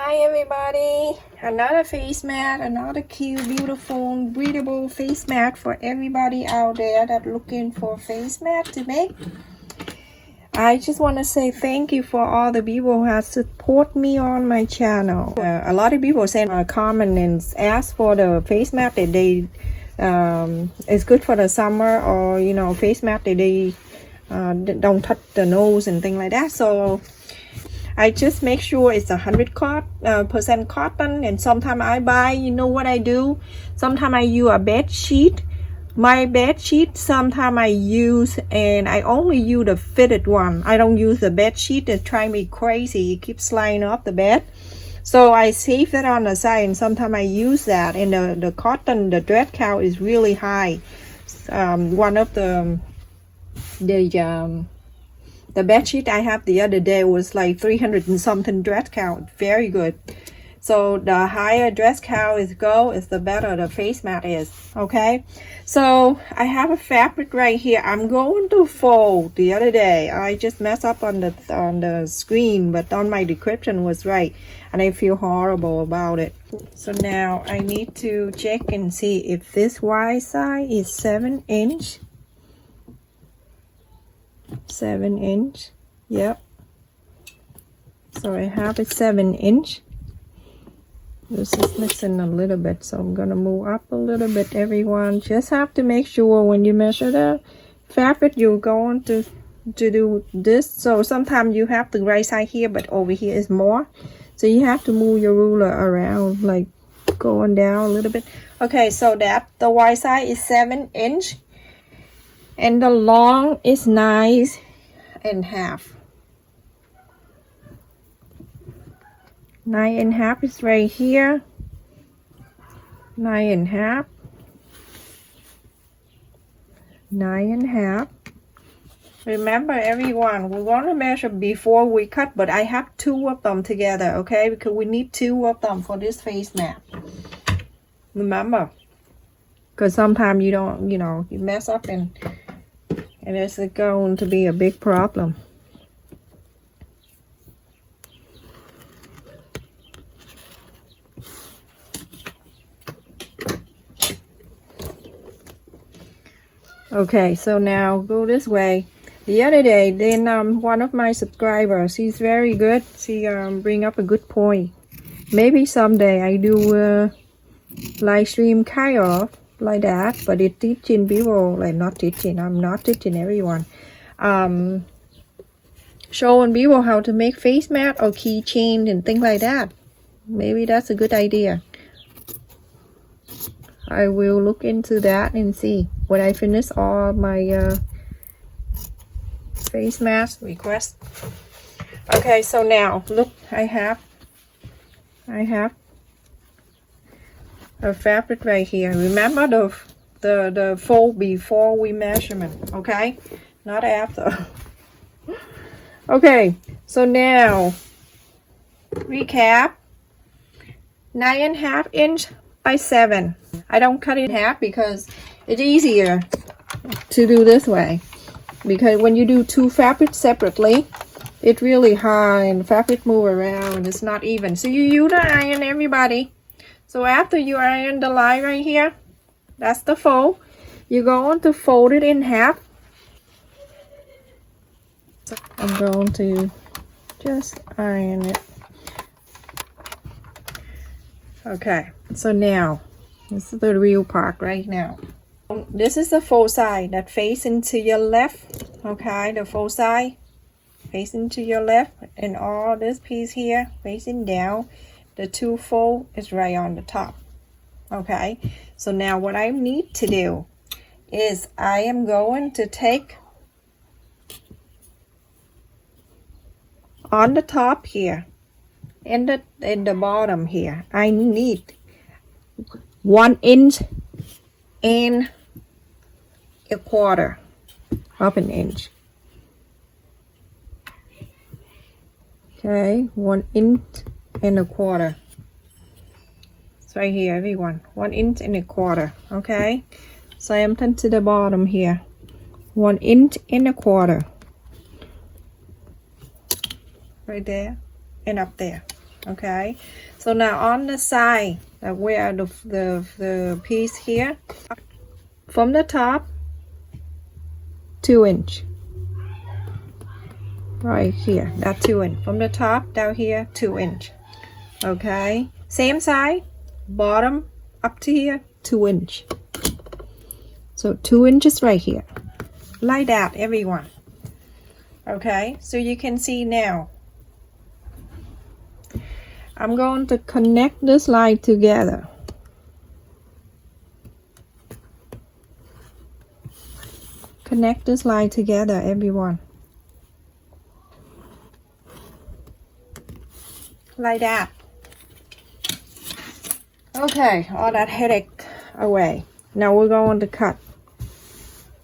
Hi everybody, another face mat, another cute, beautiful, breathable face mat for everybody out there that looking for face mat to make. I just want to say thank you for all the people who have support me on my channel. A lot of people send a comment and ask for the face mat that they it's good for the summer, or face mat that they don't touch the nose and things like that. So I just make sure it's 100% cotton, and sometimes I buy, what I do? Sometimes I use a bed sheet. My bed sheet, sometimes I use, and I only use the fitted one. I don't use the bed sheet that drives me crazy. It keeps sliding off the bed. So I save that on the side, and sometimes I use that. And the cotton, the dress count is really high. One of the bed sheet I have the other day was like 300 and something dress count. Very good. So the higher dress count is the better the face mat is. Okay, so I have a fabric right here. I'm going to fold. The other day I just messed up on the screen, but on my description was right, and I feel horrible about it. So now I need to check and see if this wide side is 7 inch. 7 inch. Yep, so I have it 7 inch. This is missing a little bit, so I'm gonna move up a little bit. Everyone just have to make sure when you measure the fabric you're going to do this. So sometimes you have the right side here, but over here is more, so you have to move your ruler around, like going down a little bit. Okay, so that the wide side is 7 inch and the long is 9.5. 9.5 is right here. 9.5. 9.5. Remember everyone, we want to measure before we cut, but I have 2 of them together, okay? Because we need 2 of them for this face mat. Remember, because sometimes you don't, you mess up and it's going to be a big problem. Okay, so now go this way. The other day, then one of my subscribers, she's very good. She bring up a good point. Maybe someday I do live stream kind of like that, but it teaching people, like not teaching, I'm not teaching everyone, showing people how to make face mat or keychain and things like that. Maybe that's a good idea. I will look into that and see when I finish all my face mask requests. Okay, so now look, I have a fabric right here. Remember the fold before we measurement, okay, not after. Okay, so now recap. 9.5 inch by 7. I don't cut it in half because it's easier to do this way, because when you do 2 fabrics separately, it's really hard and fabric move around, it's not even. So you use the iron, everybody. So after you iron the line right here, that's the fold. You're going to fold it in half. So I'm going to just iron it. Okay, so now this is the real part right now. This is the fold side that face into your left. Okay, the fold side facing to your left, and all this piece here facing down. The 2 fold is right on the top. Okay, so now what I need to do is I am going to take on the top here and the bottom here, I need 1 inch and a quarter of an inch. Okay, 1 inch and a quarter. It's right here, everyone. 1 inch and a quarter. Okay, so I am turning to the bottom here. 1 inch and a quarter. Right there and up there. Okay, so now on the side, where the piece here, from the top, 2 inch. Right here, that's 2 inch. From the top down here, 2 inch. Okay, same side, bottom up to here, 2 inch. So 2 inches right here, like that, everyone. Okay, so you can see now. I'm going to connect this line together. Connect this line together, everyone. Like that. Okay, all that headache away. Now we're going to cut.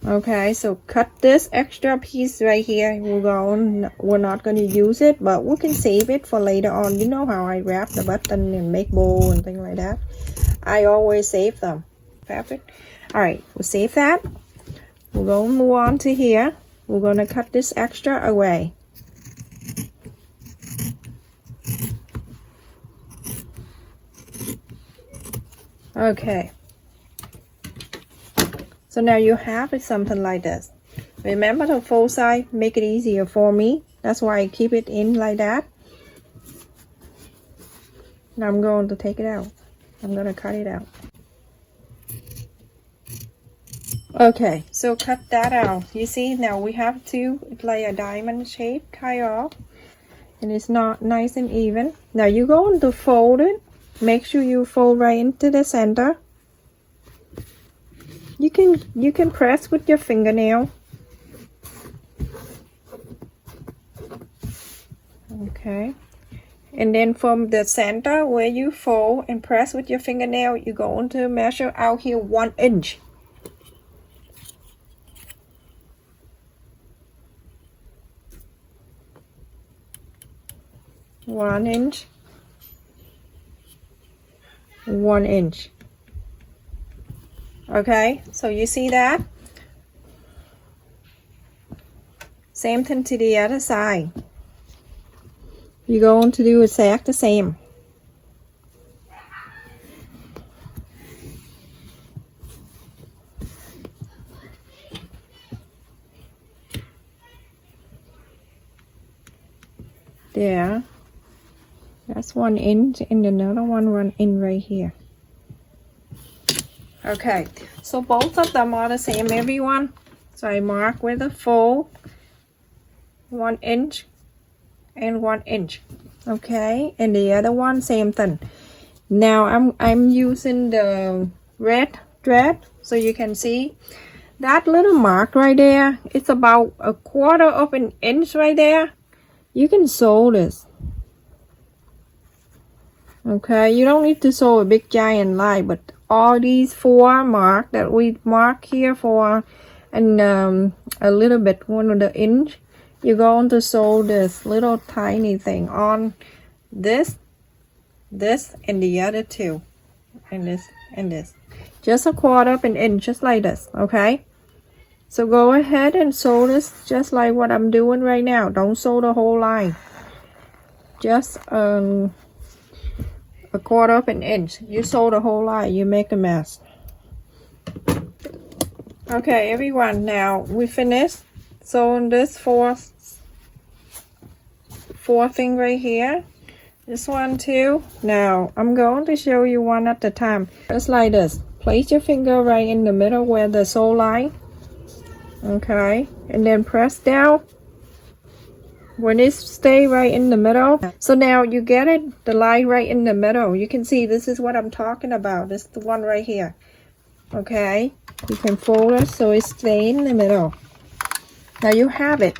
Okay, so cut this extra piece right here. We're not going to use it, but we can save it for later on. You know how I wrap the button and make bow and things like that. I always save them. Perfect. All right, we'll save that. We're going to move on to here. We're going to cut this extra away. Okay. So now you have it something like this. Remember the fold side, make it easier for me. That's why I keep it in like that. Now I'm going to take it out. I'm going to cut it out. Okay, so cut that out. You see, now we have to, it's like a diamond shape kind of. And it's not nice and even. Now you're going to fold it. Make sure you fold right into the center. You can press with your fingernail. Okay. And then from the center where you fold and press with your fingernail, you're going to measure out here 1 inch. One inch. 1 inch. Okay, so you see that? Same thing to the other side. You're going to do exact the same. There. That's 1 inch and another one in right here. Okay, so both of them are the same, everyone. So I mark with a fold 1 inch and 1 inch. Okay, and the other one same thing. Now I'm using the red thread, so you can see that little mark right there. It's about 1/4 of an inch right there. You can sew this. Okay, you don't need to sew a big giant line, but all these 4 mark that we mark here for, and a little bit 1 of the inch, you're going to sew this little tiny thing on this, and the other 2, and this, and this. Just 1/4 of an inch, just like this, okay? So go ahead and sew this just like what I'm doing right now. Don't sew the whole line. Just 1/4 of an inch. You sew the whole line, you make a mess. Okay, everyone, now we finished sewing this fourth thing right here. This one too. Now I'm going to show you one at a time. Just like this. Place your finger right in the middle where the sew line. Okay, and then press down when it stay right in the middle. So now you get it, the line right in the middle. You can see this is what I'm talking about. This is the one right here. Okay, you can fold it so it stay in the middle. Now you have it.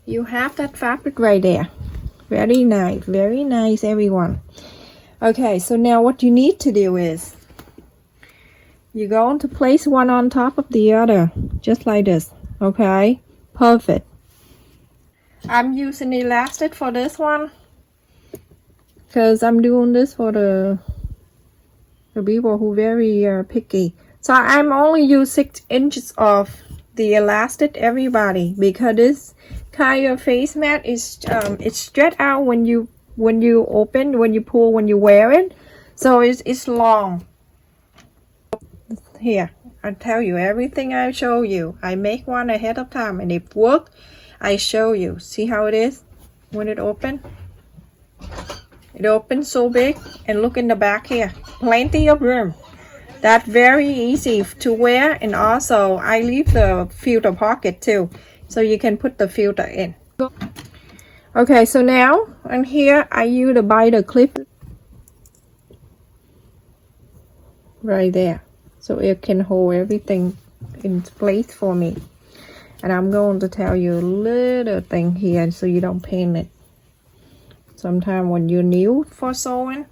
You have that fabric right there. Very nice, everyone. Okay, so now what you need to do is you're going to place one on top of the other, just like this. Okay, perfect. I'm using elastic for this one because I'm doing this for the people who very picky. So I'm only use 6 inches of the elastic, everybody, because this kind of face mat is it's stretched out when you when you open, when you pull, when you wear it. So it's long. Here, I tell you everything I show you. I make one ahead of time, and if work, I show you. See how it is when it open? It opens so big, and look in the back here. Plenty of room. That's very easy to wear, and also I leave the filter pocket too, so you can put the filter in. Okay, so now on here I use the biter clip right there, so it can hold everything in place for me. And I'm going to tell you a little thing here so you don't pain it. Sometimes when you're new for sewing,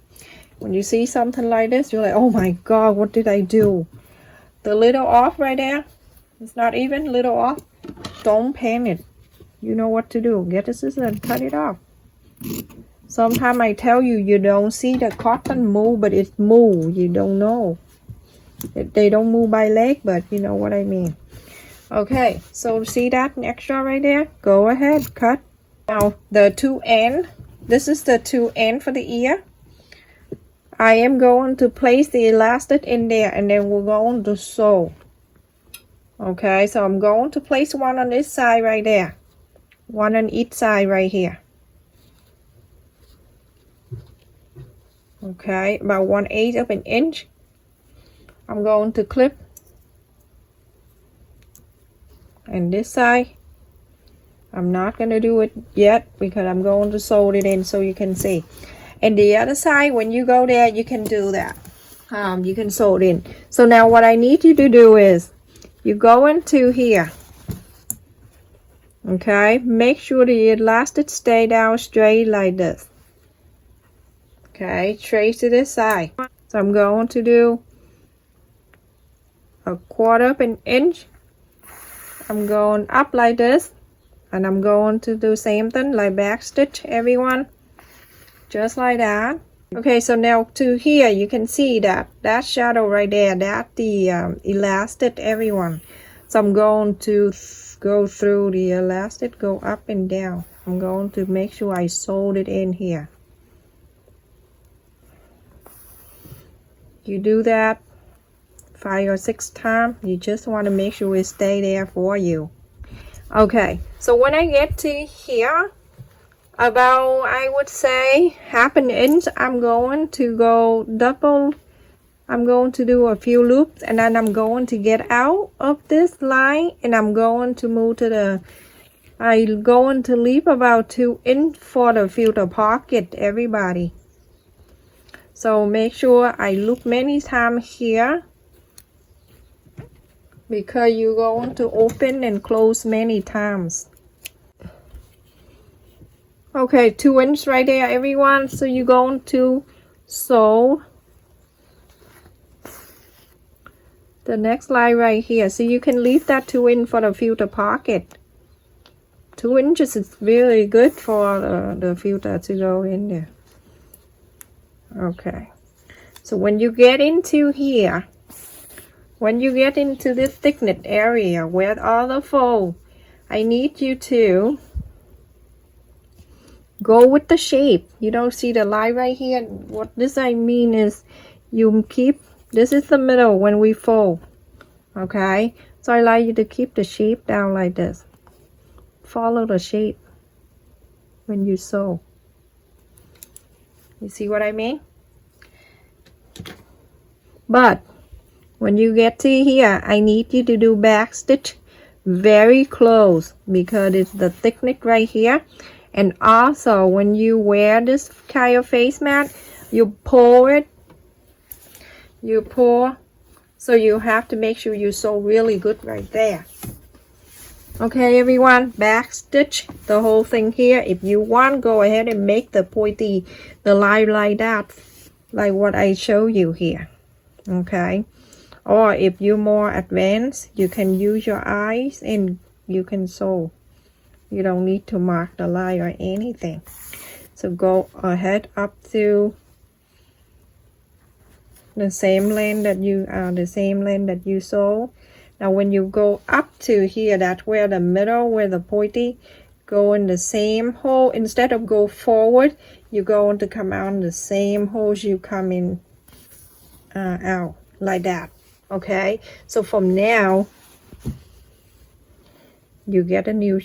when you see something like this, you're like, oh my god, what did I do? The little off right there, it's not even little off. Don't pain it. You know what to do. Get a scissors and cut it off. Sometimes I tell you, you don't see the cotton move, but it move. You don't know. They don't move by leg, but you know what I mean. Okay, so see that extra right there? Go ahead, cut. Now the two end. This is the two end for the ear. I am going to place the elastic in there, and then we're going to sew. Okay, so I'm going to place one on this side right there. One on each side right here. Okay, about 1/8 of an inch. I'm going to clip. And this side, I'm not going to do it yet because I'm going to sew it in so you can see. And the other side, when you go there, you can do that. You can sew it in. So now what I need you to do is, you go into here. Okay, make sure the elastic stay down straight like this. Okay, trace to this side. So I'm going to do 1/4 of an inch. I'm going up like this, and I'm going to do same thing like back stitch, everyone, just like that. Okay, so now to here you can see that shadow right there, that the elastic, everyone. So I'm going to go through the elastic, go up and down. I'm going to make sure I sewed it in here. You do that 5 or 6 times. You just want to make sure it stay there for you. Okay, so when I get to here, about I would say 1/2 inch, I'm going to go double. I'm going to do a few loops, and then I'm going to get out of this line, and I'm going to move to the, I'm going to leave about 2 inch for the filter pocket, everybody. So make sure I loop many times here, because you're going to open and close many times. Okay, 2 inch right there, everyone. So you're going to sew the next line right here. So you can leave that 2 inch for the filter pocket. 2 inches is really good for the filter to go in there. Okay, so when you get into here, when you get into this thickness area where all the fold, I need you to go with the shape. You don't see the line right here. What this I mean is, you keep, this is the middle when we fold. Okay, so I like you to keep the shape down like this. Follow the shape when you sew. You see what I mean? But when you get to here, I need you to do back stitch very close, because it's the thickness right here. And also when you wear this kind of face mat, you pull it, you pull, so you have to make sure you sew really good right there. Okay, everyone, back stitch the whole thing here. If you want, go ahead and make the pointy, the line like that, like what I show you here. Okay, or if you're more advanced, you can use your eyes and you can sew. You don't need to mark the line or anything. So go ahead up to the same length that you sew. Now when you go up to here, that's where the middle, where the pointy, go in the same hole. Instead of go forward, you're going to come out in the same holes you come in out, like that. Okay, so from now you get a new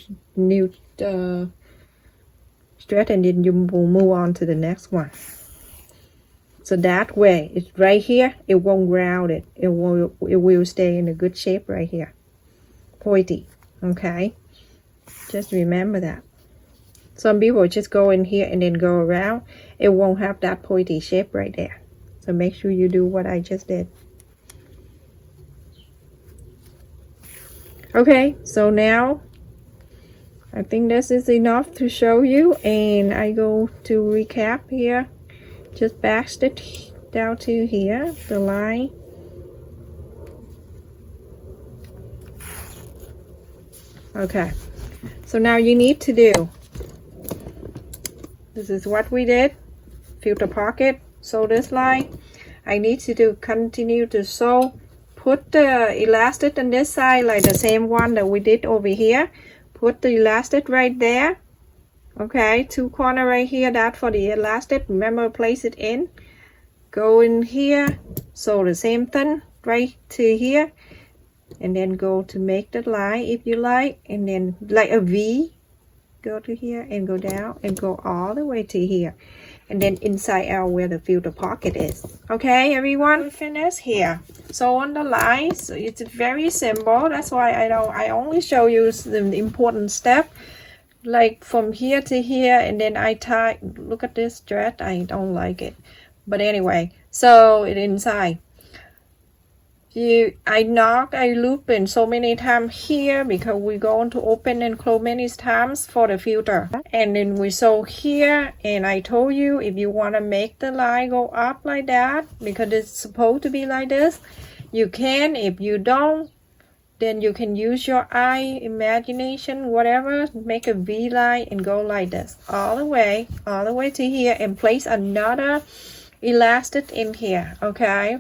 thread, and then you will move on to the next one. So that way, it's right here, it won't ground it. It will stay in a good shape right here. Pointy, okay? Just remember that. Some people just go in here and then go around. It won't have that pointy shape right there. So make sure you do what I just did. Okay, so now I think this is enough to show you, and I go to recap here. Just backstitch down to here, the line. Okay, so now you need to do, this is what we did, filter pocket, sew this line. I need to do, continue to sew, put the elastic on this side like the same one that we did over here. Put the elastic right there. Okay, 2 corner right here, that for the elastic. Remember, place it in. Go in here, sew the same thing right to here, and then go to make the line if you like, and then like a V, go to here and go down and go all the way to here, and then inside out where the filter pocket is. Okay, everyone, we finish here. So on the lines, it's very simple. That's why I only show you the important step, like from here to here, and then I tie. Look at this thread, I don't like it, but anyway, so it inside. I loop in so many times here because we're going to open and close many times for the filter, and then we sew here. And I told you, if you want to make the line go up like that, because it's supposed to be like this, you can. If you don't, then you can use your eye imagination, whatever, make a V line and go like this all the way to here, and place another elastic in here. Okay,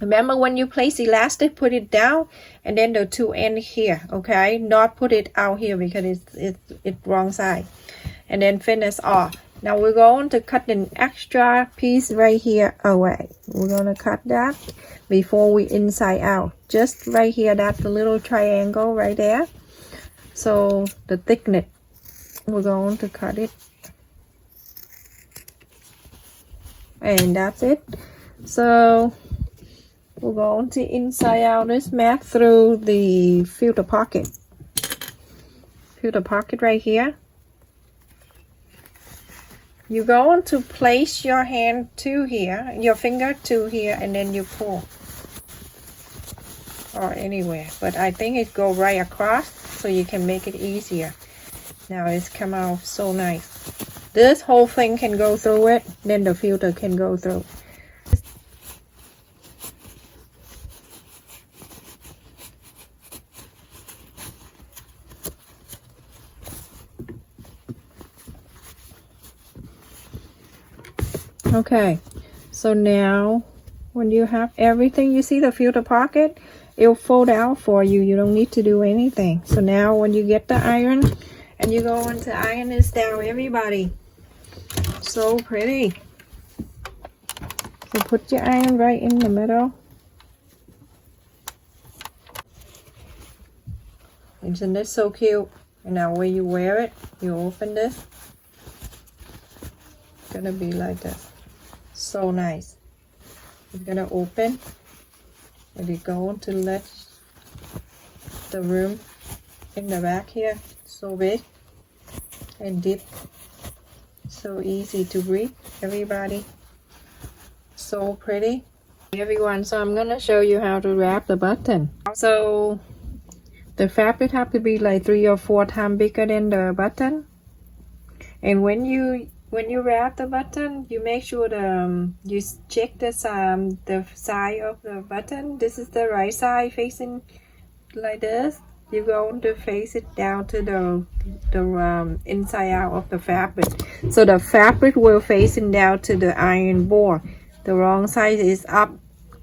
remember, when you place elastic, put it down and then the 2 end here. Okay, not put it out here because it's wrong side. And then finish off. Now we're going to cut an extra piece right here away. We're going to cut that before we inside out. Just right here, that's the little triangle right there. So the thickness, we're going to cut it. And that's it. So we're going to inside out this mat through the filter pocket. Filter pocket right here. You're going to place your hand to here, your finger to here, and then you pull. Or anywhere, but I think it go right across so you can make it easier. Now it's come out so nice. This whole thing can go through it, then the filter can go through. Okay, so now when you have everything, you see the filter pocket, it'll fold out for you. You don't need to do anything. So now when you get the iron and you go on to iron this down, everybody, so pretty. So put your iron right in the middle. Isn't this so cute? And now when you wear it, you open this, it's gonna be like this. So nice. It's gonna open, and you're going to let the room in the back here, so big and deep, so easy to breathe, everybody. So pretty, everyone. So I'm gonna show you how to wrap the button. So the fabric have to be like 3 or 4 times bigger than the button, and when you wrap the button, you make sure you check the side of the button. This is the right side facing like this. You're going to face it down to the inside out of the fabric. So the fabric will facing down to the iron board. The wrong side is up,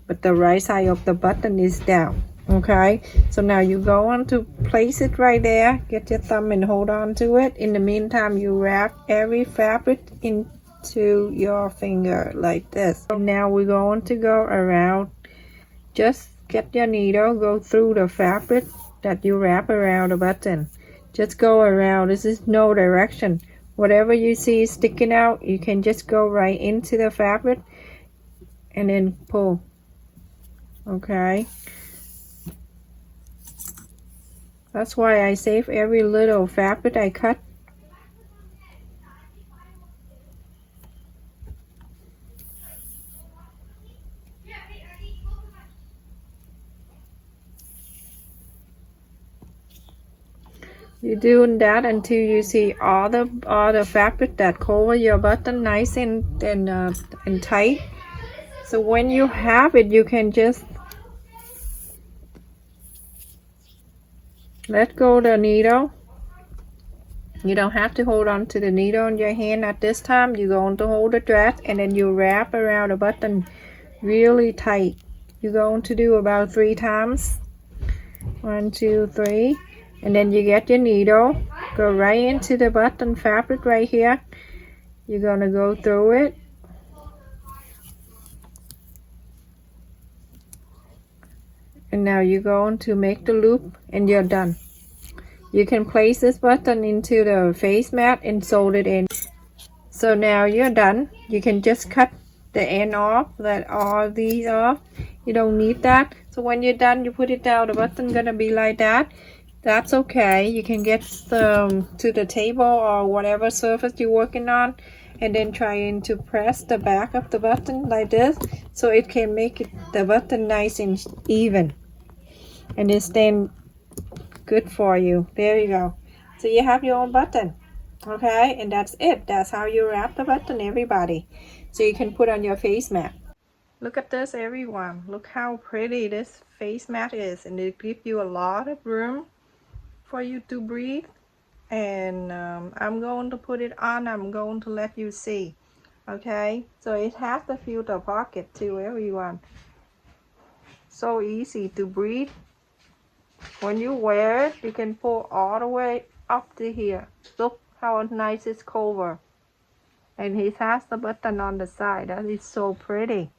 but the right side of the button is down. Okay, so now you go on to place it right there. Get your thumb and hold on to it. In the meantime, you wrap every fabric in to your finger like this. Now we're going to go around. Just get your needle, go through the fabric that you wrap around the button. Just go around. This is no direction. Whatever you see sticking out, you can just go right into the fabric and then pull. Okay, that's why I save every little fabric I cut. You're doing that until you see all the fabric that cover your button nice and tight. So when you have it, you can just let go the needle. You don't have to hold on to the needle in your hand at this time. You're going to hold the dress and then you wrap around the button really tight. You're going to do about 3 times. 1, 2, 3. And then you get your needle, go right into the button fabric right here. You're going to go through it. And now you're going to make the loop and you're done. You can place this button into the face mat and sew it in. So now you're done. You can just cut the end off, let all these off. You don't need that. So when you're done, you put it down. The button gonna be like that. That's okay. You can get to the table or whatever surface you're working on, and then trying to press the back of the button like this, so it can make the button nice and even, and it's then good for you. There you go. So you have your own button. Okay, and that's it. That's how you wrap the button, everybody. So you can put on your face mat. Look at this, everyone. Look how pretty this face mat is, and it gives you a lot of room for you to breathe. And I'm going to put it on. I'm going to let you see. Okay, so it has the filter pocket too, everyone. So easy to breathe. When you wear it, you can pull all the way up to here. Look how nice it's covered. And it has the button on the side. That is so pretty.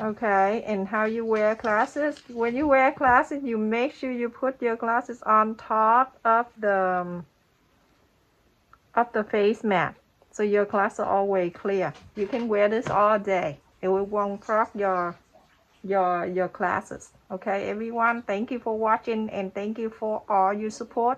Okay, and how you wear glasses. When you wear glasses, you make sure you put your glasses on top of the face mat, so your glasses are always clear. You can wear this all day. It won't clog your glasses. Okay, everyone, thank you for watching and thank you for all your support.